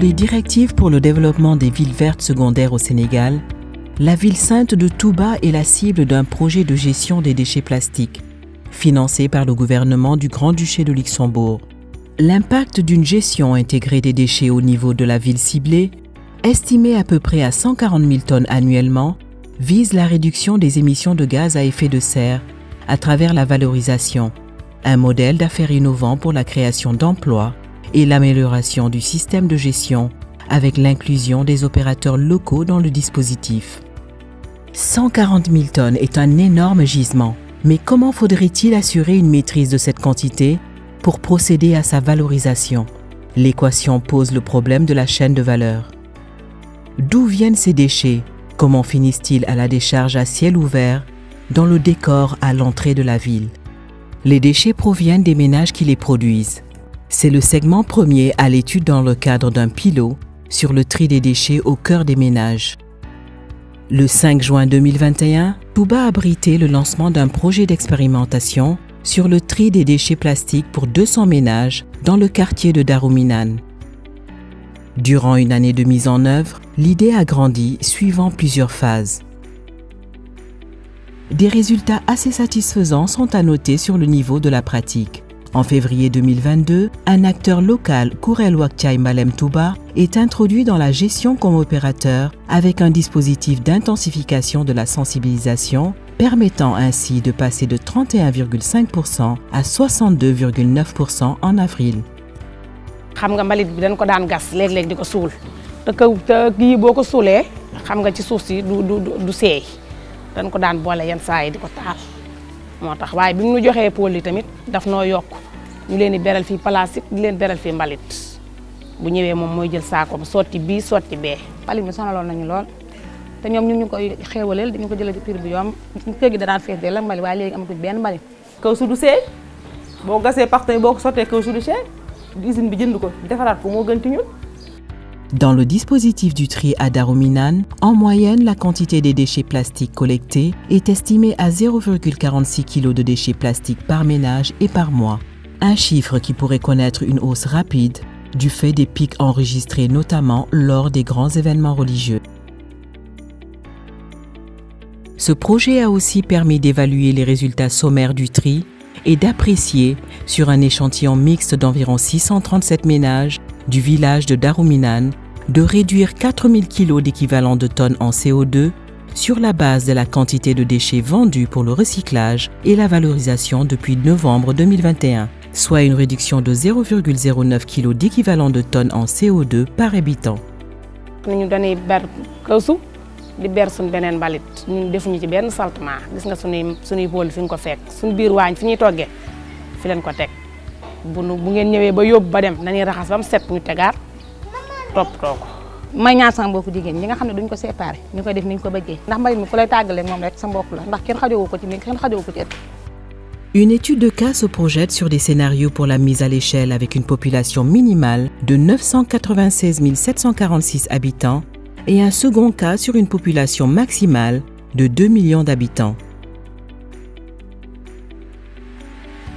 les directives pour le développement des villes vertes secondaires au Sénégal, la ville sainte de Touba est la cible d'un projet de gestion des déchets plastiques, financé par le gouvernement du Grand-Duché de Luxembourg. L'impact d'une gestion intégrée des déchets au niveau de la ville ciblée, estimé à peu près à 140 000 tonnes annuellement, vise la réduction des émissions de gaz à effet de serre à travers la valorisation, un modèle d'affaires innovant pour la création d'emplois et l'amélioration du système de gestion avec l'inclusion des opérateurs locaux dans le dispositif. 140 000 tonnes est un énorme gisement, mais comment faudrait-il assurer une maîtrise de cette quantité pour procéder à sa valorisation? L'équation pose le problème de la chaîne de valeur. D'où viennent ces déchets? Comment finissent-ils à la décharge à ciel ouvert dans le décor à l'entrée de la ville? Les déchets proviennent des ménages qui les produisent. C'est le segment premier à l'étude dans le cadre d'un pilote sur le tri des déchets au cœur des ménages. Le 5 juin 2021, Touba a abrité le lancement d'un projet d'expérimentation sur le tri des déchets plastiques pour 200 ménages dans le quartier de Daruminan. Durant une année de mise en œuvre, l'idée a grandi suivant plusieurs phases. Des résultats assez satisfaisants sont à noter sur le niveau de la pratique. En février 2022, un acteur local, Kurel Waktiay Malem Touba, est introduit dans la gestion comme opérateur avec un dispositif d'intensification de la sensibilisation permettant ainsi de passer de 31,5% à 62,9% en avril. xam nga mbalit bi dañ ko daan gas léeg-léeg di ko suul te kii boo ko suulee xam nga ci suuf si du seey dañ ko daan boole yenn saa yi di ko taal moo tax waaye bi mu ñu joxee pôle yi tamit daf noo yokk ñu leen di beral fii plastique di leen beral fii mbalit bu ñëwee moom mooy jël saakoom sotti bii sotti bee. mbalit mi sonaloon nañu lool te ñoom ñu koy xéewaleel dañu ko jëlee ci prix bu yomb kër gi da daan fees la mbalit waaye léegi amatul benn mbalit. kaw su du seey boo gasee partenaire boo ko sottee kaw su du seey usine bi jënd ko defaraat ko moo gën ci ñun. Dans le dispositif du tri à Daruminan, en moyenne, la quantité des déchets plastiques collectés est estimée à 0,46 kg de déchets plastiques par ménage et par mois. Un chiffre qui pourrait connaître une hausse rapide du fait des pics enregistrés notamment lors des grands événements religieux. Ce projet a aussi permis d'évaluer les résultats sommaires du tri et d'apprécier, sur un échantillon mixte d'environ 637 ménages du village de Daruminan, de réduire 4000 kg d'équivalent de tonnes en CO2 sur la base de la quantité de déchets vendus pour le recyclage et la valorisation depuis novembre 2021, soit une réduction de 0,09 kg d'équivalent de tonnes en CO2 par habitant. Nous donnons di ber suñ beneen mbalit ñun defuñu ci benn saltement gis nga suñuy bool fi nga ko fekk suñu biir waañ fi ñuy toggee fi leen ko teg bu ngeen ñëwee ba yóbbu ba dem nañuy raxas ba mu set ñu tegaat toppatoo ko. may ñaan sama mbokku jigéen ñi nga xam ne duñ ko séparé ñu koy def ni ñu ko bëggee ndax mbalit mi ku lay tàggaleeg moom rek sa mbokk la ndax kenn xajoo ko ci mi kenn xajoo ko ci ëtt. Une étude de cas se projette sur des scénarios pour la mise à l'échelle avec une population minimale de 996 746 habitants et un second cas sur une population maximale de 2 millions d'habitants.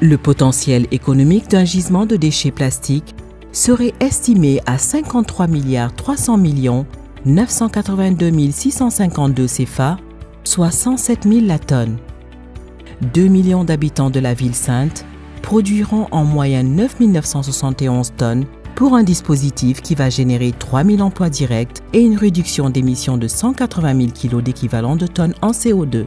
Le potentiel économique d'un gisement de déchets plastiques serait estimé à 53 300 982 652 CFA, soit 107 000 la tonne. 2 millions d'habitants de la ville sainte produiront en moyenne 9 971 tonnes pour un dispositif qui va générer 3 000 emplois directs et une réduction d'émissions de 180 000 kg d'équivalent de tonnes en CO2.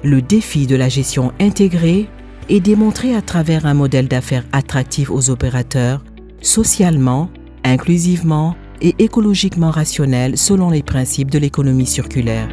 Le défi de la gestion intégrée est démontré à travers un modèle d'affaires attractif aux opérateurs, socialement, inclusivement et écologiquement rationnel selon les principes de l'économie circulaire.